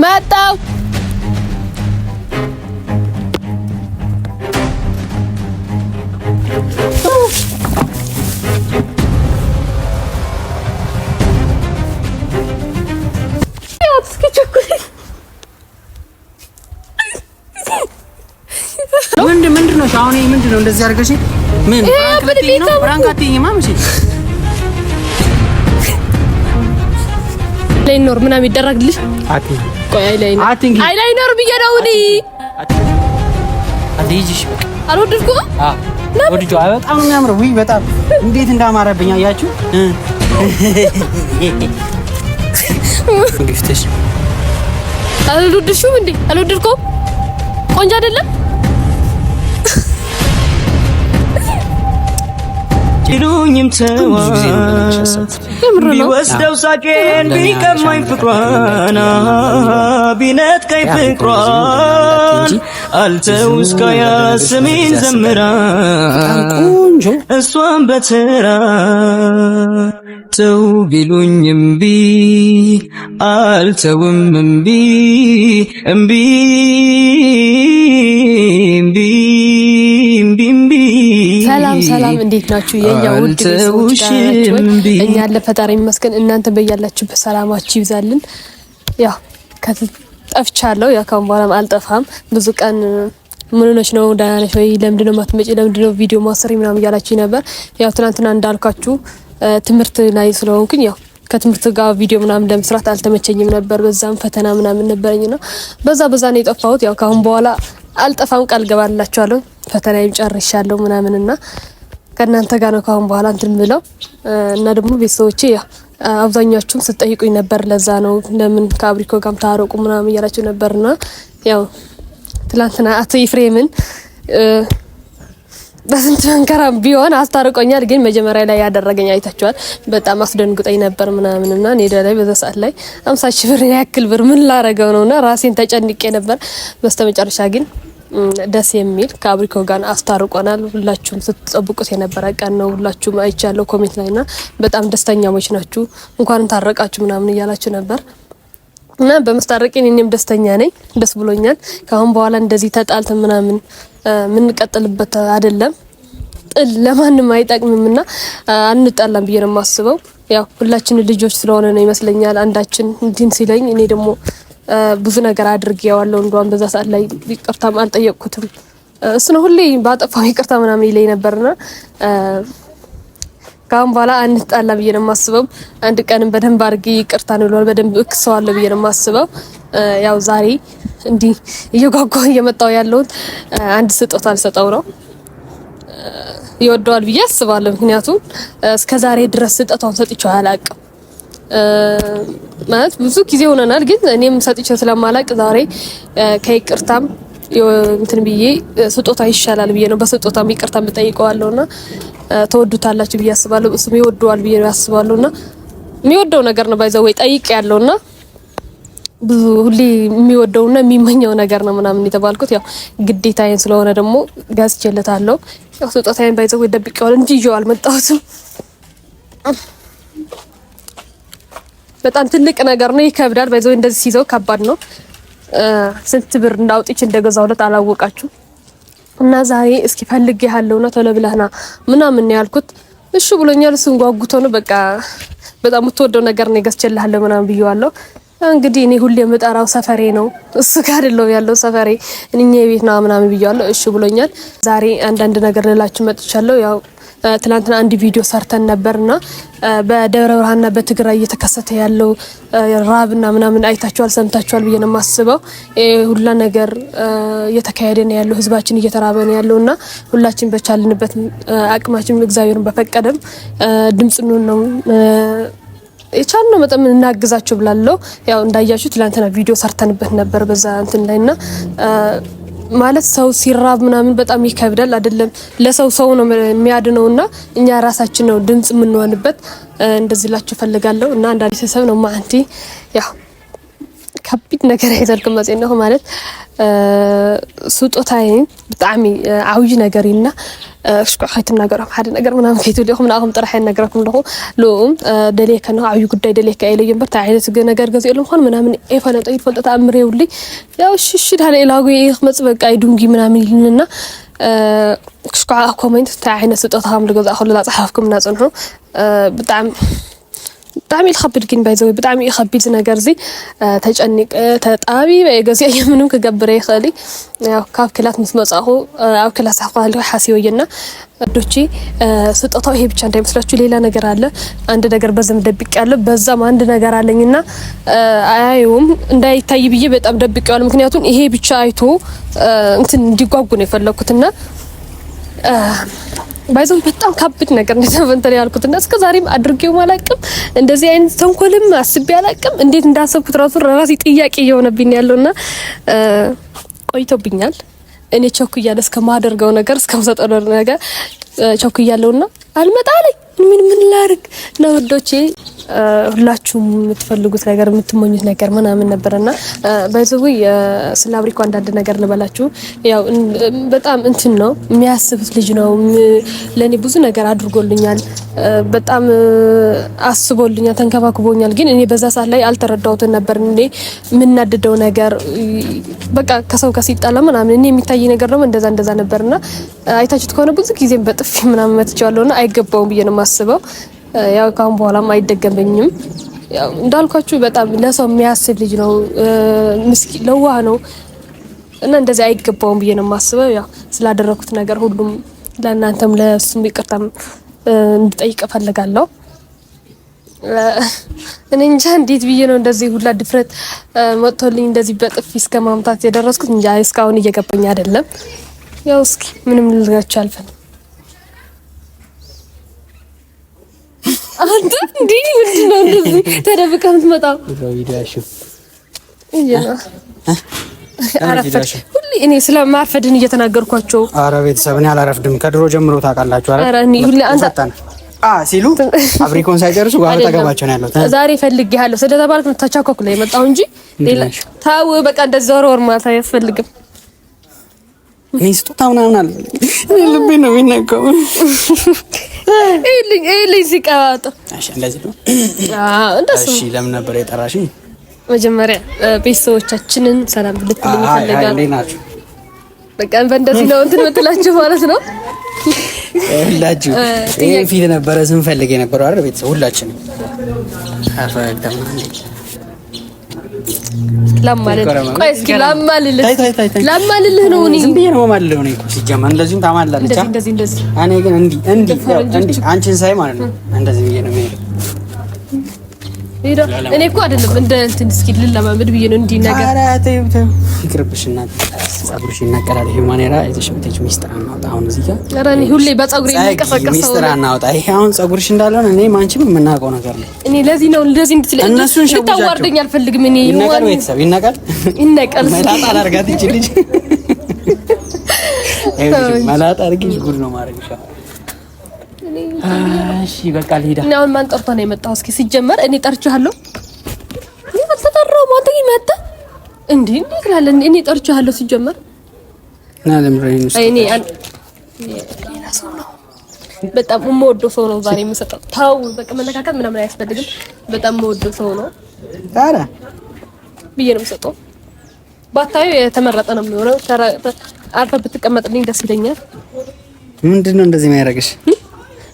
መጣው ምንድነው ሻውኔ ምንድነው እንደዚህ አድርገሽ ምን ፍራንክ አትይኝማ መቼ ላይኖር ምናምን ይደረግልሽ አትይኝ ቆይ አይላይኖር ብየለው እኔ አዲጂሽ አልወደድኩም ወድጆ በጣም ነው የሚያምረው ወይ በጣም እንዴት እንዳማረብኝ አያችሁ ግፍተሽ አልወደድሽም እንዴ አልወደድኩም ቆንጆ አይደለም ይሉኝም ተዋት ቢወስደው ሳቄን ቢቀማኝ ፍቅሯን ቢነጥቀኝ ፍቅሯን አልተው እስካያስሚን ዘምራ እሷን በተራ ተው ቢሉኝም እምቢ አልተውም እምቢ እምቢ ሰላም እንዴት ናችሁ የኛ ውድ ቤተሰቦች እኛ ለፈጣሪ ይመስገን እናንተ በያላችሁበት ሰላማችሁ ይብዛልን ያው ከተጠፍቻለሁ ያው ካሁን በኋላ አልጠፋም ብዙ ቀን ምን ሆነሽ ነው ደህና ነሽ ወይ ለምንድነው ማትመጪ ለምንድነው ቪዲዮ ማሰሪ ምናምን እያላችሁ ነበር ያው ትናንትና እንዳልኳችሁ ትምህርት ላይ ስለሆንኩኝ ያው ከትምህርት ጋር ቪዲዮ ምናምን ለመስራት አልተመቸኝም ነበር በዛም ፈተና ምናምን ነበርኝና በዛ ነው የጠፋሁት ያው ካሁን በኋላ አልጠፋም ቃል ገባላችኋለሁ ፈተናዬን ጨርሻለሁ ምናምንና ከናንተ ጋር ነው ካሁን በኋላ እንትን ብለው እና ደግሞ ቤተሰቦቼ ያው አብዛኛችሁም ስትጠይቁኝ ነበር ለዛ ነው ለምን ከአብሪኮ ጋርም ታረቁ ምናምን እያላችሁ ነበርና ያው ትላንትና አቶ ኢፍሬምን በስንት መንከራ ቢሆን አስታርቆኛል ግን መጀመሪያ ላይ ያደረገኝ አይታችኋል በጣም አስደንግጦኝ ነበር ምናምንና እኔ ላይ በዛ ሰዓት ላይ 50,000 ብር ያክል ብር ምን ላረገው ነውና ራሴን ተጨንቄ ነበር በስተመጨረሻ ግን ደስ የሚል ከአብሪኮ ጋር አስታርቆናል ሁላችሁም ስትጠብቁት የነበረ ቀን ነው ሁላችሁም አይቻለሁ ኮሜንት ላይና በጣም ደስተኛሞች ናችሁ እንኳን ታረቃችሁ ምናምን እያላችሁ ነበር እና በመስታረቂን እኔም ደስተኛ ነኝ ደስ ብሎኛል ካሁን በኋላ እንደዚህ ተጣልተን ምናምን ምን ቀጥልበት አይደለም ጥል ለማንም አይጠቅምምና አንጣላም ብዬ ነው የማስበው ያው ሁላችን ልጆች ስለሆነ ነው ይመስለኛል አንዳችን እንዲን ሲለኝ እኔ ደግሞ ብዙ ነገር አድርጌዋለሁ እንደውም በዛ ሰዓት ላይ ይቅርታም አልጠየቅኩትም እሱ ነው ሁሌ ባጠፋው ይቅርታ ምናምን ይለኝ ነበርና ካሁን በኋላ አንጣላ ብዬ ነው የማስበው አንድ ቀንም በደንብ አድርጌ ይቅርታ ነው በደንብ እክሰዋለሁ ብዬ ነው የማስበው ያው ዛሬ እንዲ እየጓጓ እየመጣው ያለው አንድ ስጦታ አልሰጠው ነው ይወደዋል ብዬ አስባለሁ ምክንያቱም እስከ ዛሬ ድረስ ስጦታውን ሰጥቼው አላውቅም ማለት ብዙ ጊዜ ሆነናል ግን እኔም ሰጥቼው ስለማላውቅ ዛሬ ከይቅርታም እንትን ብዬ ስጦታ ይሻላል ብዬ ነው በስጦታም ይቅርታም ብጠይቀዋለሁና ተወዱታላችሁ ብዬ አስባለሁ እሱም ይወደዋል ብዬ አስባለሁና የሚወደው ነገር ነው ባይዘው ወይ ጠይቅ ያለውና ብዙ ሁሌ የሚወደውና የሚመኘው ነገር ነው ምናምን የተባልኩት ያው ግዴታዬን ስለሆነ ደግሞ ጋዝቼለታለሁ ያው ስጦታዬን ባይዘው ወይ ደብቄዋል እንጂ ይዤው አልመጣሁትም በጣም ትልቅ ነገር ነው ይከብዳል ባይዘው እንደዚህ ሲይዘው ከባድ ነው ስንት ብር እንዳውጥቼ እንደገዛውለት አላወቃችሁ እና ዛሬ እስኪ ፈልግ ያለውና ተለብለህና ምናምን ያልኩት እሺ ብሎኛል እሱን ጓጉቶ ነው በቃ በጣም የምትወደው ነገር ነው ገዝቼልሃለሁ ምናምን ብየዋለሁ እንግዲህ እኔ ሁሌ የምጠራው ሰፈሬ ነው እሱ ጋር አይደለም ያለው ሰፈሬ እኛ ቤት ነው ምናምን ብየዋለሁ እሺ ብሎኛል ዛሬ አንዳንድ ነገር ልላችሁ መጥቻለሁ ያው ትላንትና አንድ ቪዲዮ ሰርተን ነበርና በደብረ ብርሃንና በትግራይ እየተከሰተ ያለው ራብና ምናምን አይታችኋል ሰምታችኋል ብዬ ነው የማስበው ሁላ ነገር እየተካሄደ ነው ያለው ህዝባችን እየተራበ ነው ያለውና ሁላችን በቻልንበት አቅማችን እግዚአብሔርን በፈቀደም ድምጽ ነው የቻልነው መጠን እናግዛቸው ብላለሁ ያው እንዳያችሁ ትላንትና ቪዲዮ ሰርተንበት ነበር በዛ እንትን ላይና ማለት ሰው ሲራብ ምናምን በጣም ይከብዳል አይደለም ለሰው ነው የሚያድነውና እኛ ራሳችን ነው ድምጽ የምንሆንበት እንደዚህ ላችሁ ፈልጋለሁ እና አንዳንድ ሰው ነው ማንቲ ያው ከቢት ነገር አይደልኩም ማለት ነው ማለት ስጦታዬ በጣም አውጅ ነገርና እስኩ ኸይት ነገርም ሓደ ነገር ምናምን ከይቱ ሊኹም ናኹም ጥራሕ ነገርኩም ለኹ ሎም ደሌከ ነው አዩ ጉዳይ ደሌከ አይለየም በርታ አይነት ነገር ገዝየሎም ኾን ምናምን ኤፈለጠ ይፈልጥ ተአምሬውሊ ያው ሽሽ ዳለ ኢላጉ ይخመጽ በቃ ይዱንጊ ምናምን ይልንና እስኩ ኮሜንት ታይነት ስጦታም ለገዛ አኹ ለጻሐፍኩም ናጽንሑ بتعمل يخبر كين بايزوي بتعمل يخبر ነገር ዚ ተጨንቅ ተጣቢ በገዚ የምንም ከገብረ ይخلي ያው ካብ ክላት መስመጻሁ አው ክላስ አቋል ሐሲወየና ዶቺ ስጦታው ይሄ ብቻ እንዳይመስላችሁ ሌላ ነገር አለ አንድ ነገር በዘም ደብቅ ያለ በዛም አንድ ነገር አለኝና አያዩም እንዳይታይ ብዬ በጣም ደብቀዋል ምክንያቱም ይሄ ብቻ አይቶ እንትን እንዲጓጉ ነው የፈለኩትና ባይዘው በጣም ካብድ ነገር እንደተፈንተለ ያልኩትና እስከ ዛሬም አድርጌው ማላቅም እንደዚህ አይነት ተንኮልም አስቤ ያላቅም እንዴት እንዳሰብኩት ራሴ ጥያቄ የሆነብኝ ያለውና ቆይቶብኛል እኔ ቸኩያለ እስከማደርገው ነገር እስከምሰጠው ነገር ቸኩያለውና አልመጣለኝ ምን ላርግ ነው ወዶቼ ሁላችሁም የምትፈልጉት ነገር የምትመኙት ነገር ምናምን ነበርና ባይዘው ስለ አብሪኮ አንዳንድ ነገር ልበላችሁ ያው በጣም እንትን ነው የሚያስብት ልጅ ነው ለኔ ብዙ ነገር አድርጎልኛል በጣም አስቦልኛል ተንከባክቦኛል ግን እኔ በዛ ሰዓት ላይ አልተረዳሁትም ነበር እንዴ ምንናደደው ነገር በቃ ከሰው ጋር ሲጣላ ምናምን እኔ የሚታይ ነገር ነው እንደዛ ነበርና አይታችሁት ከሆነ ብዙ ጊዜም በጥፊ ምናምን መትቻለሁና አይገባውም ብዬ ነው ማስበው ያው ካሁን በኋላም አይደገመኝም ያው እንዳልኳችሁ በጣም ለሰው የሚያስብ ልጅ ነው ምስኪን ለዋህ ነው እና እንደዚህ አይገባውም ብዬ ነው ማስበው ያው ስላደረኩት ነገር ሁሉም ለእናንተም ለሱም ይቅርታም እንድጠይቅ ፈልጋለሁ እኔ እንጃ እንዴት ብዬ ነው እንደዚህ ሁላ ድፍረት መጥቶልኝ እንደዚህ በጥፊ እስከ ማምታት የደረስኩት እንጃ እስካሁን እየገባኝ አይደለም ያው እስኪ ምንም ልልጋችሁ አልፈን አንተ እንዴ ምንድነው እንደዚህ ተደብቀህ የምትመጣው ቪዲዮሽ አረፈድ ሁሌ እኔ ስለማርፈድን እየተናገርኳቸው አረ ቤተሰብ እኔ አላረፍድም ከድሮ ጀምሮ ታውቃላችሁ አረ እኔ ሁሌ አንተ ሲሉ አብሪኮን ሳይጨርሱ ጋር ተገባቸው ነው ያለው ዛሬ ፈልጌሃለሁ ስለተባልክ ነው ተቻኮኩ ላይ መጣው እንጂ ሌላ ታው በቃ እንደዛ ወር ማለት አያስፈልግም እኔ ስጦታ ምናምን አለ እኔ ልቤ ነው የሚነካው ኤሊ ሲቃወጥ እሺ እንደዚህ ነው እንደሱ እሺ ለምን ነበር የጠራሽኝ መጀመሪያ ቤተሰቦቻችንን ሰላም ልትልኝ ፈልጋለሁ እንዴት ናችሁ በቃ በእንደዚህ ነው እንትን ምትላችሁ ማለት ነው ሁላችሁ ይሄ ፊት ነበር ስንፈልግ የነበረው አይደል ቤተሰብ ሁላችንም አፈርደም ለማልልህ ነው እኔ ዝም ብዬ ነው ማልልህ ነው ሲጀመር እንደዚህም ታማላለች እንደዚህ እኔ ግን እንዲ አንቺን ሳይ ማለት ነው እንደዚህ ብዬ ነው የሚሄደው እኔ እኮ አይደለም እንደ እንትን እስኪ ልለማመድ ብዬ ነው እንዲ ነገር ኧረ ተይው ይቅርብሽና ጸጉርሽ ይነቀላል ሂማኔራ አይተሽምተች ሚስጥር አናውጣ አሁን እዚህ ጋር ኧረ እኔ ሁሌ በጸጉሬ የሚቀሰቀሰው ሚስጥር አናውጣ ይሄ አሁን ጸጉርሽ እንዳልሆነ እኔ ማንቺም የምናውቀው ነገር ነው እኔ ለዚህ ነው እንደዚህ እንድትል ልታዋርደኝ አልፈልግም እኔ ይነቀል ቤተሰብ ይነቀል መላጣ አላርጋት እቺ ልጅ መላጣ አርጊሽ ጉድ ነው ማረግሻ እሺ በቃ ልሂድ እና አሁን ማን ጠርቶ ነው የመጣው እስኪ ሲጀመር እኔ ጠርቻለሁ እኔ ባልተጠራው ማን ይመጣ እንዴ ይላል እኔ ጠርቻለሁ ሲጀመር እና ለምረኝ ነው እኔ ሌላ ሰው ነው በጣም የምወደው ሰው ነው ዛሬ የምሰጠው ታው በቃ መነካከት ምናምን አያስፈልግም በጣም የምወደው ሰው ነው አረ ብዬ ነው የምሰጠው ባታዩ የተመረጠ ነው የሚሆነው አርፈ ብትቀመጥልኝ ደስ ይለኛል ምንድነው እንደዚህ የሚያደርግሽ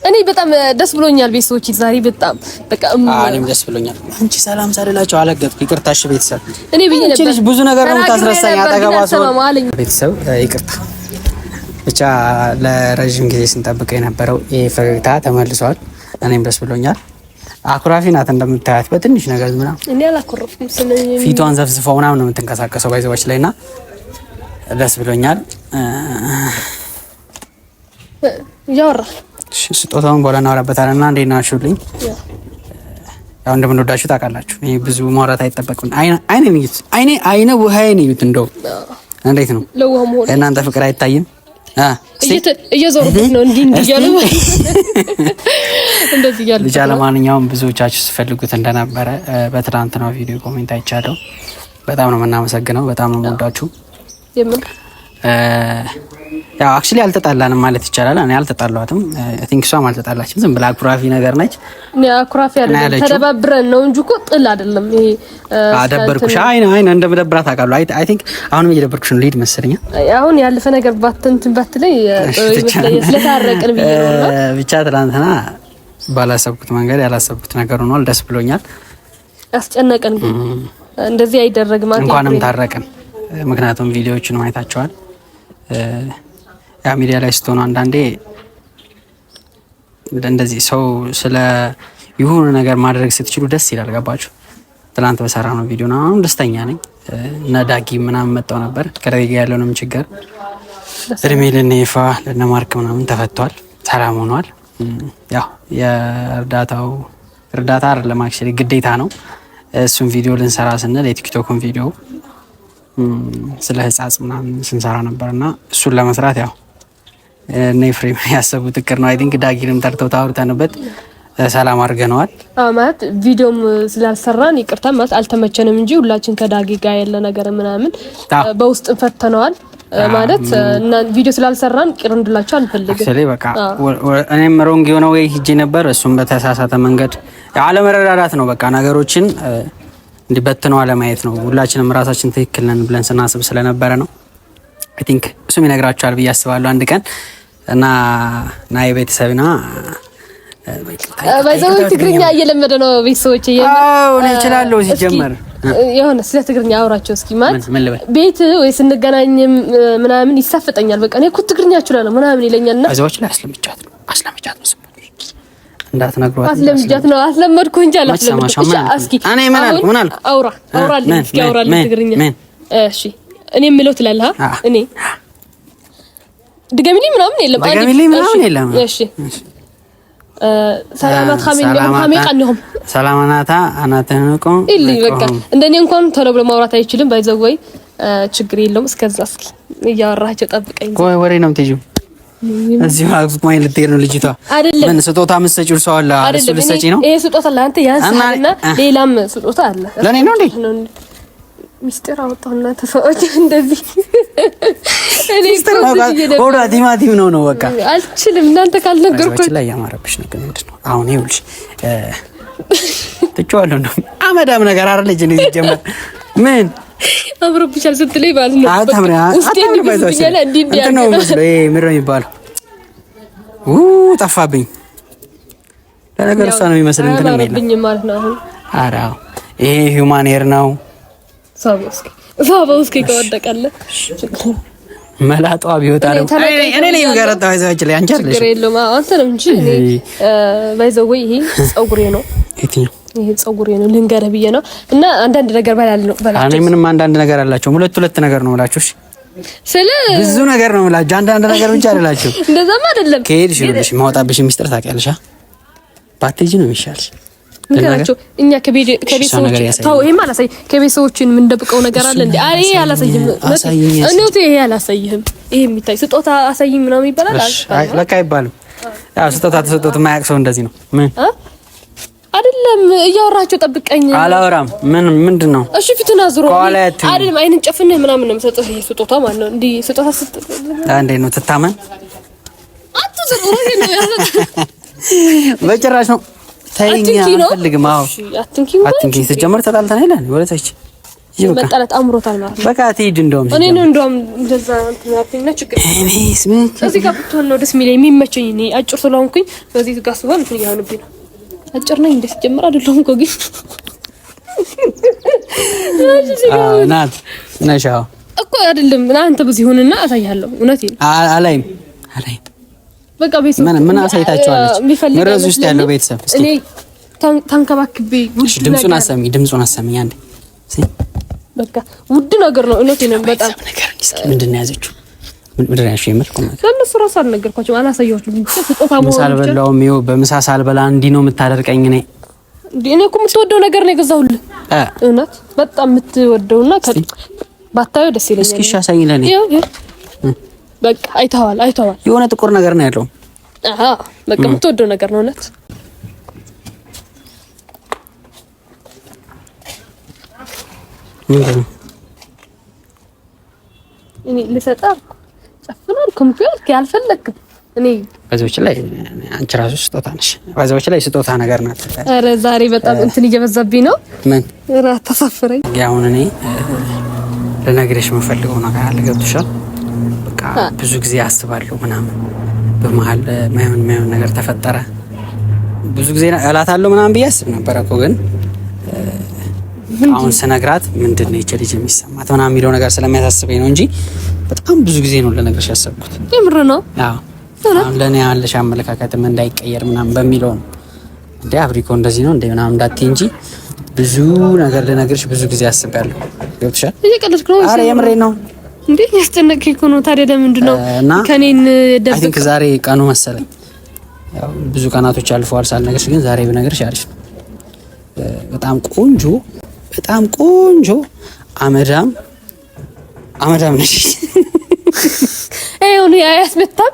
እኔ በጣም ደስ ብሎኛል ቤተሰቦች ዛሬ በጣም በቃ እኔም ደስ ብሎኛል አንቺ ሰላም ሳልላችሁ አለገጥኩ ይቅርታሽ ቤተሰብ እኔ ብዬ ነበር እቺ ብዙ ነገር ነው ታስረሳኝ አጠገባሱ ቤተሰብ ይቅርታ ብቻ ለረጅም ጊዜ ስንጠብቅ የነበረው ይሄ ፈገግታ ተመልሷል እኔም ደስ ብሎኛል አኩራፊ ናት እንደምታያት በትንሽ ነገር ምናምን እኔ አላኮረፍኩም ፊቷን ዘፍዝፈው ምናምን ነው የምትንቀሳቀሰው ባይዘባች ላይና ደስ ብሎኛል ያወራ ስጦታውን በኋላ እናወራበታለን እና እንዴት ናችሁልኝ ያው እንደምንወዳችሁ ታውቃላችሁ ይሄ ብዙ ማውራት አይጠበቅም አይኔ ውሃዬን እዩት እንደው እንዴት ነው እናንተ ፍቅር አይታይም እየዞርኩት ነው እንዲህ እያሉ እንደዚህ እያሉ ብቻ ለማንኛውም ብዙዎቻችሁ ሲፈልጉት እንደነበረ በትናንትናው ቪዲዮ ኮሜንት አይቻለሁ በጣም ነው የምናመሰግነው በጣም ነው የምወዳችሁ ያው አክቹሊ አልተጣላንም ማለት ይቻላል። እኔ አልተጣላኋትም። አይ ቲንክ እሷም አልተጣላችም። ዝም ብላ አኩራፊ ነገር ነች። አኩራፊ አይደለም፣ ተደባብረን ነው እንጂ እኮ ጥል አይደለም። ይሄ አደበርኩሽ አይነ እንደምደብራት አውቃለሁ። አይ ቲንክ አሁንም እየደበርኩሽ ነው። ልሂድ መሰለኝ። አሁን ያለፈ ነገር ባትለኝ ስለታረቅን ብዬ ነው። ብቻ ትናንትና ባላሰብኩት መንገድ ያላሰብኩት ነገር ሆኗል። ደስ ብሎኛል። አስጨነቀን ግን እንደዚህ አይደረግም። እንኳንም ታረቅን። ምክንያቱም ቪዲዮዎችን ማየታቸዋል። ያ ሚዲያ ላይ ስትሆኑ አንዳንዴ እንደዚህ ሰው ስለ የሆነ ነገር ማድረግ ስትችሉ ደስ ይላል። ገባችሁ? ትናንት በሰራ ነው ቪዲዮ ነው። አሁን ደስተኛ ነኝ። ነዳጊ ምናምን መጣው ነበር ከረጋ ያለውንም ችግር እድሜ ለነይፋ ለነማርክ ምናምን ተፈቷል፣ ሰላም ሆኗል። ያው የእርዳታው እርዳታ አይደለም አክቹሊ ግዴታ ነው። እሱን ቪዲዮ ልንሰራ ስንል የቲክቶክን ቪዲዮ ስለ ህጻጽ ምናምን ስንሰራ ነበርና እሱን ለመስራት ያው እነ ኤፍሬም ያሰቡት እቅድ ነው። አይ ቲንክ ዳጊንም ጠርተው ታውርተንበት ሰላም አድርገነዋል። ማለት ቪዲዮም ስላልሰራን ይቅርታ ማለት አልተመቸንም እንጂ ሁላችን ከዳጊ ጋር ያለ ነገር ምናምን በውስጥ ፈተነዋል። ማለት እና ቪዲዮ ስላልሰራን ቅር እንድላችሁ አንፈልግም። ስለዚህ በቃ እኔም ሮንግ የሆነ ወይ ሂጄ ነበር፣ እሱም በተሳሳተ መንገድ አለመረዳዳት ነው። በቃ ነገሮችን እንዲበትነው አለማየት ነው። ሁላችንም ራሳችን ትክክል ነን ብለን ስናስብ ስለነበረ ነው። አይ ቲንክ እሱም ይነግራቸዋል ብዬ አስባለሁ አንድ ቀን እና ናይ ቤተሰብና ባይዘው ትግርኛ እየለመደ ነው ቤተሰቦች እኔ እችላለሁ ሲጀመር የሆነ ስለ ትግርኛ አውራቸው እስኪ ማለት ቤት ወይ ስንገናኝ ምናምን ይሳፈጠኛል። በቃ እኔ እኮ ትግርኛ እችላለሁ ምናምን ይለኛልና ባይዘዎች ላይ አስለምጫት ነው እንዳትነግሯት አስለምጃት ነው አስለመድኩ እንጂ አላስለመድኩ። እስኪ እኔ ምን አልኩ አውራልኝ እስኪ አውራልኝ ትግርኛ። እሺ እኔ የምለው ትላለህ። እኔ ድገሚልኝ ምናምን የለም። እሺ ሰላማት ኻሜቃንኩም ሰላማናታ አናተንቆ ኢሊ በቃ እንደኔ እንኳን ቶሎ ብሎ ማውራት አይችልም። ባይዘወይ ችግር የለውም። እስከዛ እስኪ እያወራቸው ጠብቀኝ። ቆይ ወሬ ነው የምትይው? እዚህ ማይ ልትሄድ ነው ልጅቷ? አይደለም ምን ስጦታ መስጠጪው ሰው አለ እሱ ልትሰጪ ነው? ይሄ ስጦታ ለአንተ ያንሳልና ሌላም ስጦታ አለ ለኔ ነው እንዴ? ሚስጥር አወጣውና ተሰዎች እንደዚህ እኔ ወራ ቲማቲም ነው በቃ አልችልም። እናንተ ካልነገርኩት ላይ ያማረብሽ ነገር ምንድነው? አሁን ይኸውልሽ ትጫወለው ነው አመዳም ነገር አይደል ልጅ ነው ይጀምር ምን አብሮብሻል ስትለይ ማለት ነው። አታምራ አታምራ እንዴ ነው መስሎ ምንድነው የሚባለው? ጠፋብኝ ለነገር እሷ ነው የሚመስል እንትን ነው የሚለው ማለት ነው። አሁን አራው ይሄ ሂውማን ኤር ነው። ሳቦስኪ ከወደቀለ መላጣው ቢወጣ ነው እኔ ነኝ የምገረጣው። አይዛች ላይ አንቺ አይደለሽ ችግር የለውም። አንተ ነው እንጂ እኔ ባይዘው ይሄ ጸጉሬ ነው። ይሄ ጸጉሬ ነው ልንገርህ ብዬ ነው። እና አንዳንድ ነገር ባላለው እኔ ምንም አንዳንድ ነገር አላቸው። ሁለት ነገር ነው የምላችሁ። እሺ ስለ ብዙ ነገር ነው የምላችሁ። አንዳንድ ነገር ብቻ አይደላችሁ። እንደዛማ አይደለም። ከሄድሽ ይኸውልሽ ማውጣብሽ ሚስጥር ታውቂያለሽ። ባትጂ ነው የሚሻልሽ እንግዲህ እኛ ከቤተሰቦች ታው ይሄ ማለት ከቤተሰቦችን ምን ደብቀው ነገር አለ እንዴ? አይ አላሳይም እኔውቴ ይሄ አላሳይህም። ይሄ የሚታይ ስጦታ አሳይኝ ምናምን ይባላል። አይ ለካ አይባልም። ያው ስጦታ ተሰጥቶት የማያውቅ ሰው እንደዚህ ነው። ምን አይደለም እያወራቸው ጠብቀኝ። አላወራም። ምንድነው? እሺ ፊቱን አዝሮ አይደለም አይንን ጨፍነህ ምናምን ነው የምሰጠው። ይሄ ስጦታ ማለት ነው። እንዴ ስጦታ እንዴ ነው ትታመን አትዘሩ ነው ያለው በጭራሽ ነው ታይኛ ፈልግም። አዎ አትንኪ ስትጀምር ተጣልተን አይደል? ወለታች ይበቃ መጣላት አምሮታል ማለት ነው። በቃ ትሄድ እንደውም እኔ ነው እንደውም እንደዛ እንትናትና ችግር እኔስ ምን እዚህ ጋር ብትሆን ነው ደስ የሚለኝ የሚመቸኝ። እኔ አጭር ስለሆንኩኝ በዚህ ጋር ስሆን እንትን ይሆንብኝ ነው። አጭር ነኝ እንደ ስትጀምር አይደለም እኮ ግን ናት ነሻው እኮ አይደለም አንተ በዚህ ሆነና አሳያለሁ። እውነቴን አላይም በቃ ቤተሰብ ምን አሳይታችኋለች? ምረዝ ውስጥ ያለው ቤተሰብ እኔ ታንከባክቤ ድምጹን አሰሚ አንዴ በቃ ውድ ነገር ነው። እውነቴን ነው በጣም ምንድን ነው ያዘችው? ምንድን ነው ያልሽው? የምልኩት ለነሱ ራሱ አልነገርኳቸውም አላሳየኋቸውም። ስጦታ ምሳ አልበላሁም። ይኸው በምሳ ሳልበላ እንዲህ ነው የምታደርቀኝ። እኔ እኮ የምትወደው ነገር ነው የገዛሁልህ። እውነት በጣም የምትወደውና ባታየው ደስ ይለኛል። እስኪ ሻሳኝ ለኔ በቃ አይተዋል የሆነ ጥቁር ነገር ነው ያለው። አሃ በቃ የምትወደው ነገር ነው። እውነት እኔ ልሰጣ ጨፍናል አልፈለኩም አልፈለኩም እኔ ባይዘዎች ላይ አንቺ ራሱ ስጦታ ነሽ። ባይዘዎች ላይ ስጦታ ነገር ናት። ኧረ ዛሬ በጣም እንትን እየበዛብኝ ነው። ምን ኧረ ተሳፍረኝ። ያው እኔ ለነገርሽ የምፈልገው ነገር አለ። ገብቶሻል? በቃ ብዙ ጊዜ አስባለሁ ምናምን በመሀል ማይሆን ነገር ተፈጠረ። ብዙ ጊዜ እላታለሁ ምናምን ብዬ አስብ ነበር እኮ ግን አሁን ስነግራት ምንድነው ይቺ ልጅ የሚሰማት ምናምን የሚለው ነገር ስለሚያሳስበኝ ነው እንጂ በጣም ብዙ ጊዜ ነው ለነገርሽ ያሰብኩት። የምር ነው? አዎ አሁን ለኔ ያለሽ አመለካከትም እንዳይቀየር ምናምን በሚለው ነው። እንዴ አብሪኮ እንደዚህ ነው እንዴ ምናምን እንዳትዪ እንጂ ብዙ ነገር ለነገርሽ ብዙ ጊዜ አስቤያለሁ። ገብቶሻል? እየቀለድክ ነው? ኧረ የምሬን ነው። እንዴ ያስጨነቅኝ እኮ ነው። ታዲያ ለምንድን ነው ከኔን ደብቅ? አይ ቲንክ ዛሬ ቀኑ መሰለኝ። ያው ብዙ ቀናቶች አልፈዋል ሳልነግርሽ፣ ግን ዛሬ ብነግርሽ አሪፍ ነው። በጣም ቆንጆ አመዳም ነሽ። አይሁን አያስመጣም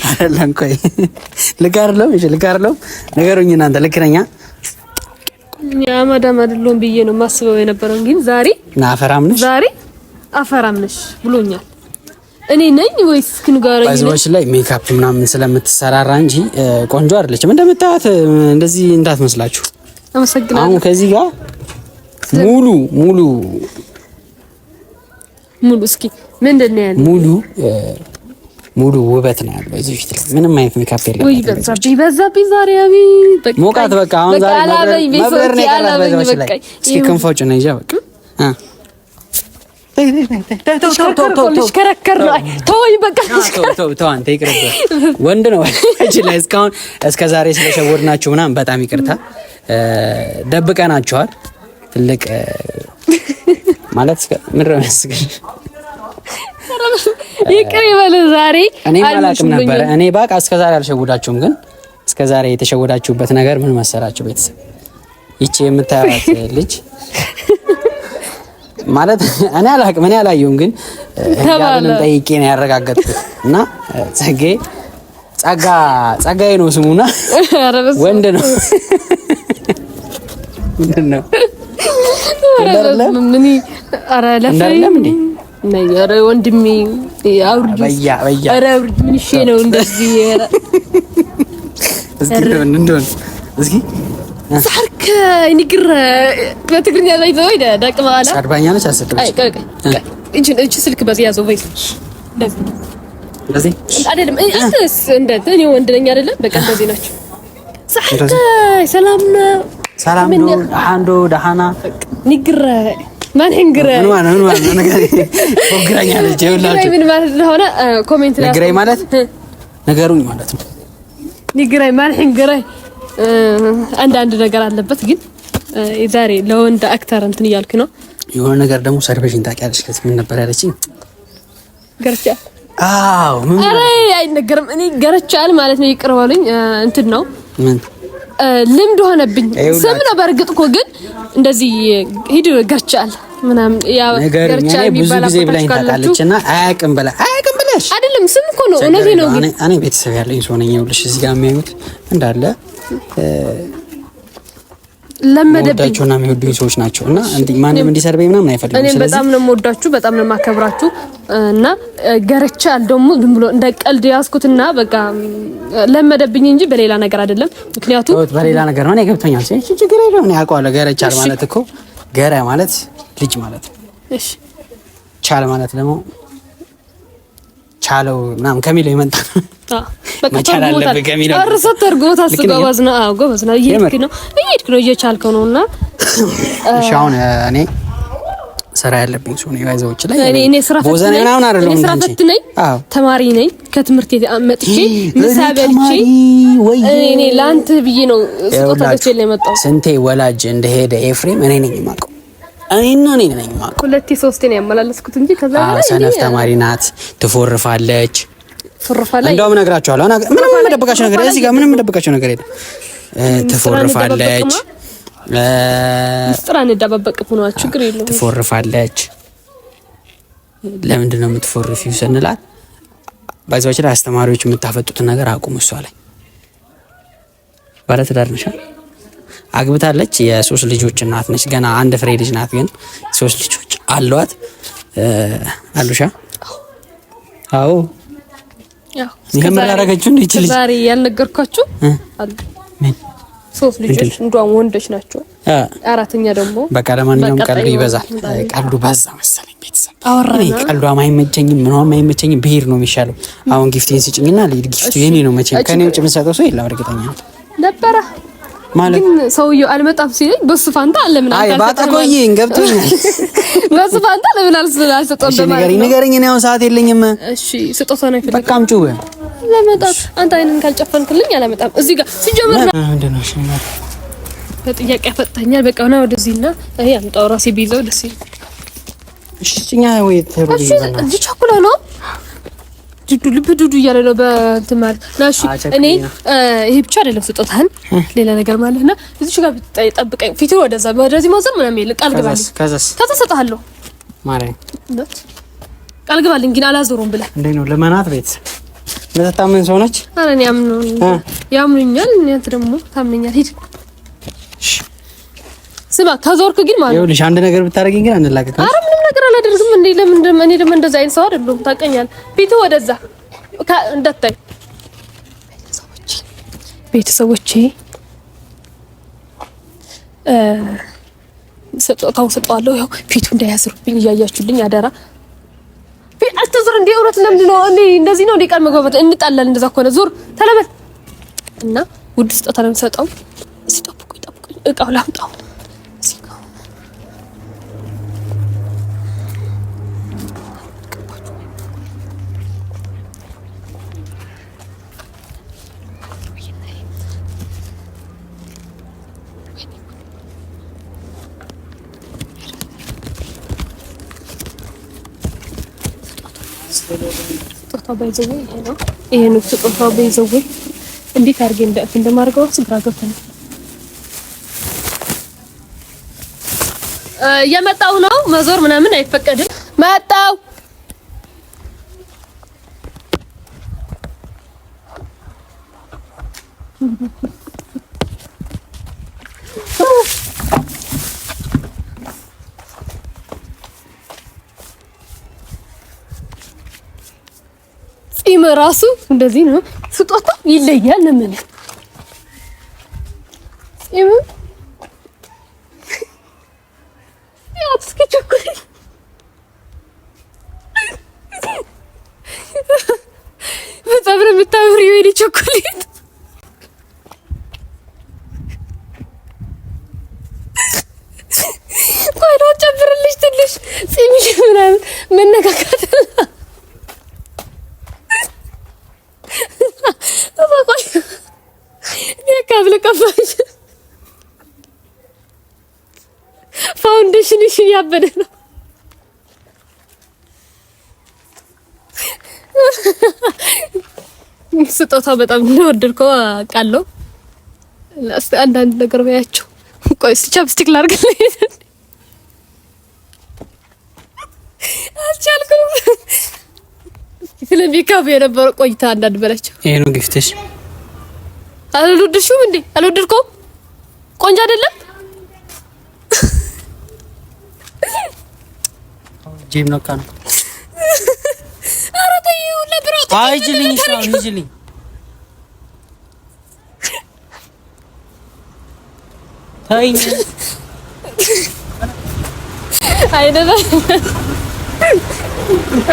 አይደለም። ቆይ ልክ አይደለም ነገሩኝ። እናንተ ልክ ነኝ? አመዳም አይደለም ብዬ ነው ማስበው የነበረው፣ ግን ዛሬ አፈራም ነሽ ብሎኛል። እኔ ነኝ ወይስ ክንጋረኝ? ባይዘዎች ላይ ሜካፕ ምናምን ስለምትሰራራ እንጂ ቆንጆ አይደለችም። እንደምታዩት እንደዚህ እንዳትመስላችሁ። አመሰግናለሁ። አሁን ከዚህ ጋር ሙሉ እስኪ ምንድነው ያለው? ሙሉ ውበት ነው ያለው እዚህ ፊት ላይ ምንም አይነት ሜካፕ የለም። ወይ በዛብኝ ዛሬ አቢ በቃ ሞቃት በቃ አሁን ዛሬ መብረር ነው ያላት። ባይዘዎች ላይ እስኪ ክንፎቹ ነው ይጃ በቃ ወንድ ነው እጅ ላይ እስከ ዛሬ ስለሸወድናችሁ ምናምን በጣም ይቅርታ። ደብቀናችኋል። ትልቅ ማለት ምን ረመስግሽ ይቅር ይበል። ዛሬ እኔ አላውቅም ነበር። እኔ ባቃ እስከ ዛሬ አልሸወዳችሁም፣ ግን እስከ ዛሬ የተሸወዳችሁበት ነገር ምን መሰላችሁ? ቤተሰብ ይቺ የምታያት ልጅ ማለት እኔ አላውቅም፣ እኔ አላየሁም፣ ግን ያንን ጠይቄ ነው ያረጋገጥኩት። እና ጸጋዬ ነው ስሙና ወንድ ነው። ምንድን ነው ምን አራለፈኝ ነገር ወንድሜ አውርጁ አውርጁ ምን እሺ ነው እንደዚህ እስኪ ሳርክ ንግር በትግርኛ ላይ ዘይ ደቅ ማላ አድባኛለች አሰደች። እቺ ስልክ በዚህ ያዘው ወይ እንደዚህ አይደለም እንዴስ እንዴት እኔ ወንድ ነኝ አይደለም። በቃ እንደዚህ ናቸው። ሳርክ ሰላም ነው አንዶ ደሃና ንግር ማን እንግረ ምን ማለት ነገር ወግራኛለች። ይኸውላችሁ ምን ማለት እንደሆነ ኮሜንት ላይ ንግራይ ማለት ነገሩኝ ማለት ነው። ንግራይ ማን እንግረ አንድ ነገር አለበት። ግን ዛሬ ለወንድ አክተር እንትን እያልክ ነው። የሆነ ነገር ደግሞ ሰርቬሽን ታውቂያለሽ? ከዚህ ምን ነበር ያለችኝ? ገርቻ አዎ ምን አረ አይነገርም። እኔ ገርቻል ማለት ነው። ይቅር በሉኝ። እንትን ነው ምን ልምድ ሆነብኝ። ስም ነው በርግጥ እኮ ግን እንደዚህ ሂድ ገርቻል ምናምን ያው ገርቻል የሚባል ብዙ ጊዜ ብላኝ ታውቃለችና አያውቅም ብለሽ አይደለም። ስም እኮ ነው እውነቴ ነው። ግን እኔ ቤተሰብ ያለኝ ሰው ነኝ። ይኸውልሽ እዚህ ጋር የሚያዩት እንዳለ ለመደብኝና የሚወዱኝ ሰዎች ናቸው እና ማንም እንዲሰርበኝ ምናምን አይፈልግም። እኔ በጣም ነው የምወዳችሁ፣ በጣም ነው የማከብራችሁ እና ገርቻል ደግሞ ዝም ብሎ እንደ ቀልድ ያዝኩትና በቃ ለመደብኝ እንጂ በሌላ ነገር አይደለም። ምክንያቱም በሌላ ነገር ነው። እኔ ገብቶኛል። እሺ ችግር የለውም። እኔ አውቀዋለሁ። ገረቻል ማለት እኮ ገረ ማለት ልጅ ማለት ነው። እሺ ቻል ማለት ደግሞ ቻለው ምናምን ከሚለው ይመጣ መቻል አለብህ ከሚለው አርሰት ተርጎት አስገባዝ ነው። አዎ ጎበዝ ነው። እየሄድክ ነው እየቻልከው ነውና እሺ አሁን እኔ ስራ ያለብኝ ሰው ነኝ። ባይዘዎች ላይ እኔ ስራ ቦዘና ምናምን አይደለም። ስራ ፈትነኝ ተማሪ ነኝ። ከትምህርት መጥቼ ምሳ በልቼ እኔ ላንተ ብዬ ነው ስጦታ ገዝቼ የመጣው። ስንቴ ወላጅ እንደሄደ ኤፍሬም እኔ ነኝ የማውቀው። እኔ ነኝ የማውቀው። ሁለቴ ሶስቴ ነው ያመላለስኩት እንጂ ከዛ በላይ ሰነፍ ተማሪ ናት። ትፎርፋለች። እንደውም እነግራቸዋለሁ። ምንም የምደብቃቸው ነገር እዚህ ጋር ምንም የምደብቃቸው ነገር የለም። ትፎርፋለች። ምስጥራ እንደባበቅኩ ነው። ችግር የለውም። ትፎርፋለች። ለምንድን ነው የምትፎርፊው ስንላት ባይዘዎች ላይ አስተማሪዎች የምታፈጡትን ነገር አቁም። እሷ ላይ ባለትዳር ነሽ፣ አግብታለች። የ3 ልጆች እናት ነች። ገና አንድ ፍሬ ልጅ ናት፣ ግን 3 ልጆች አሏት። አሉሻ አዎ ያው ይሄን ማራረጋችሁ እንዴ ይችላል። ዛሬ ያልነገርኳችሁ አሉ ምን 3 ልጆች እንደውም ወንዶች ናቸው። አራተኛ ደግሞ በቃ ለማንኛውም ቀልዱ ይበዛል። ቀልዱ በዛ መሰለኝ ቤተሰብ አወራኝ። ቀልዱ ማይመቸኝም ምንም ማይመቸኝም ብሄር ነው የሚሻለው። አሁን ጊፍቴን ስጭኝና ልሂድ። ጊፍቱ የኔ ነው መቼም ከኔ ውጭ የምሰጠው ሰው የለም እርግጠኛ ነበር ማለት ግን ሰውየው አልመጣም ሲለኝ በሱ ፋንታ ለምን አይ ባጣቆይኝ ገብቶኛል። በሱ ፋንታ ለምን አልሰጠም በማለት ንገረኝ። እኔ አሁን ሰዓት የለኝም። እሺ ስጦታ ነው ይፈልግ በቃ አምጪው ለመጣት አንተ አይንን ካልጨፈንክልኝ አላመጣም። እዚህ ጋር ሲጀምር ምንድን ነው እሺ ማለት በጥያቄ ያፈጣኛል። በቃ ነው ወደዚህና እኔ አምጣው ራሴ ቢይዘው ደስ ይላል። እሺ እኛ ወይ ተሩዲ ይዘና እዚህ ቸኩላ ነው ዱዱ ልብ ዱዱ እያለ ነው በእንትን ማለት ነው። እሺ እኔ ይሄ ብቻ አይደለም ስጦታህን ሌላ ነገር ማለት ነው። እዚህ ጋር ጠብቀኝ ፊቱ ወደዚህ ማዘር ምናምን ይል ቃል ግባልኝ። ከዛ ሰጣለሁ ማርያም ቃል ግባልኝ ግን አላዞሩም ብለህ እንዴ ነው ለማናት ቤት ለተታመን ሰው ነች። አረ እኔ ያምኑኛል። አንተ ደግሞ ታምነኛል። ሂድ ስማ ከዞርክ ግን ማለት ይኸውልሽ አንድ ነገር ብታረጊኝ ግን አንላቀቅ። አረ ምንም ነገር አላደርግም። እንዴ ለምን እኔ ደግሞ እንደዛ አይነት ሰው አይደለም። ታውቀኛለህ። ፊቱ ወደዛ እንዳታይ ቤተሰቦቼ ስጦታውን ሰጠዋለሁ። ያው ፊቱ እንዳያዝሩብኝ እያያችሁልኝ አደራ። አስተዝር እንዴ እውነት ለምንድን ነው እንዴ እንደዚህ ነው? ቃል መግባባት እንጣላለን። እንደዛ ከሆነ ዙር ተለበል እና ውድ ስጦታ ነው የምሰጠው። እስኪ ጠብቁኝ እቃው ላምጣው። ስጦታው ባይዘው ይሄ ነው። ይሄ ነው ስጦታው ባይዘው። እንዴት አድርጌ እንደማርገው ግራ ገብቶኛል። የመጣው ነው መዞር ምናምን አይፈቀድም። መጣው ጺም ራሱ እንደዚህ ነው። ስጦታ ይለያል። ለምን ጺም እስኪ ቸኮሌት በጣም ነው የምታምሪው የኔ ቸኮሌት። ቆይ ነው ጨምርልሽ ትንሽ ጺምሽ ምናምን መነካካት ፋውንዴሽንሽ ያበደ ነው። ስጦታው በጣም እንደወደድከው አውቃለሁ። አንዳንድ ነገር በያቸው። ቆይ ቻፕስቲክ ላድርግልህ። አልቻልኩም። ስለሚካብ የነበረው ቆይታ አንዳንድ በላቸው። ይሄ ነው ጊፍትሽ። አልወደድሽውም እንዴ? አልወደድከውም? ቆንጆ አይደለም? ጂም ነው ካን ኧረ ተይው ለብሮት አይጅልኝ ነው ይጅልኝ። ታይኝ አይደለ?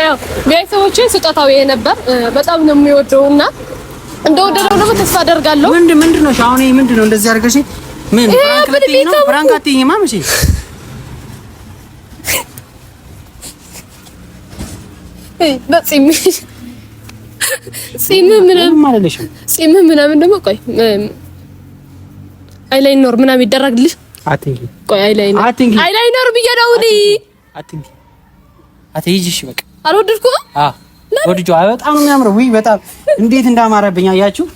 ያው ቤተሰቦቼ ስጦታው ይሄ ነበር። በጣም ነው የሚወደውና እንደወደደው ደግሞ ተስፋ አደርጋለሁ። ምንድን ነው አሁን? ይሄ ምንድን ነው እንደዚህ አድርገሽ? ምን ፍራንክ አትይኝ ማምሽ? በጺምህ ምናምን ደግሞ ቆይ አይላይነር ምናምን ይደረግልሽ። አትንኪ ቆይ አይላይነር ብዬሽ ነው እኔ። አትይጂሽ በቃ አልወደድኩም። ወድጆ በጣም ነው የሚያምረው። ውይ በጣም እንዴት እንዳማረብኝ አያችሁ።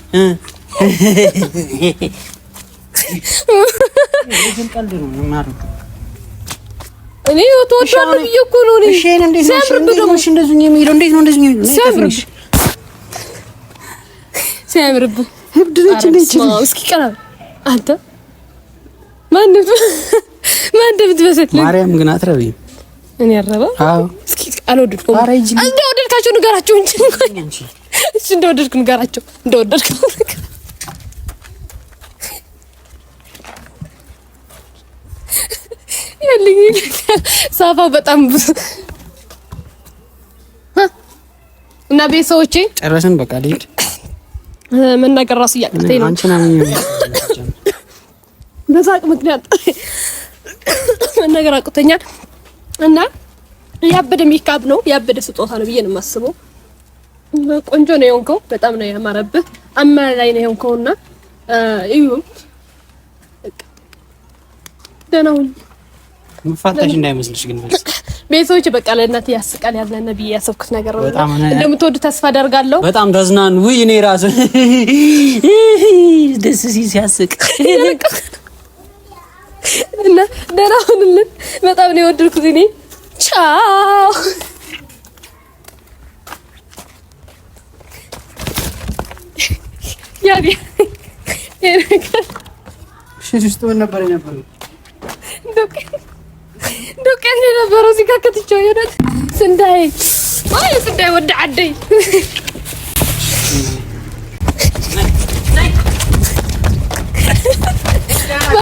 ለምን ቀልድ ነው የማደርገው? እኔ ተወዳለሁ ብዬሽ እኮ ነው። እኔ ሲያምርብህ ደግሞ እንደዚህ ነው የሚሄደው። እንዴት ነው እንደዚህ ነው? ሲያምርብህ ህብድ ነች እንዴ? እስኪ ቀና አንተ ማን እንደምትመስል ማርያም ግን አትረቢም። እኔ አረባ። አዎ እስኪ አልወደድኩም። እንደወደድክ እንደወደድካቸው ንገራቸው እንጂ እሺ እንደወደድክ ንገራቸው እንደወደድክ ያለኝ ሳፋው በጣም እና ቤተሰቦቼ ጨረስን በቃ ልሂድ መናገር ራሱ እያቀተኝ ነው አንቺ ነኝ በሳቅ ምክንያት መናገር አቅቶኛል እና ያበደ ሜካፕ ነው ያበደ ስጦታ ነው ብዬ ነው የማስበው ቆንጆ ነው የሆንከው በጣም ነው ያማረብህ አማላይ ነው የሆንከውና እዩ ደናው መፋታሽ እንዳይመስልሽ ግን ቤተሰቦች በቃ ለእናት ያስቃል ያዝናና ብዬ ያሰብኩት ነገር ነው እንደምትወዱ ተስፋ አደርጋለሁ በጣም ተዝናኑ ውይ እኔ ራሱ ደስ ሲያስቅ እና ደህና ሁኑልን በጣም ነው የወደድኩት እኔ ቻው ያቢ ሽሽቱ ነበር ዶቄ ነበር እዚህ ጋር ከትቼው የሆነ ስንዳይ ወደ አደይ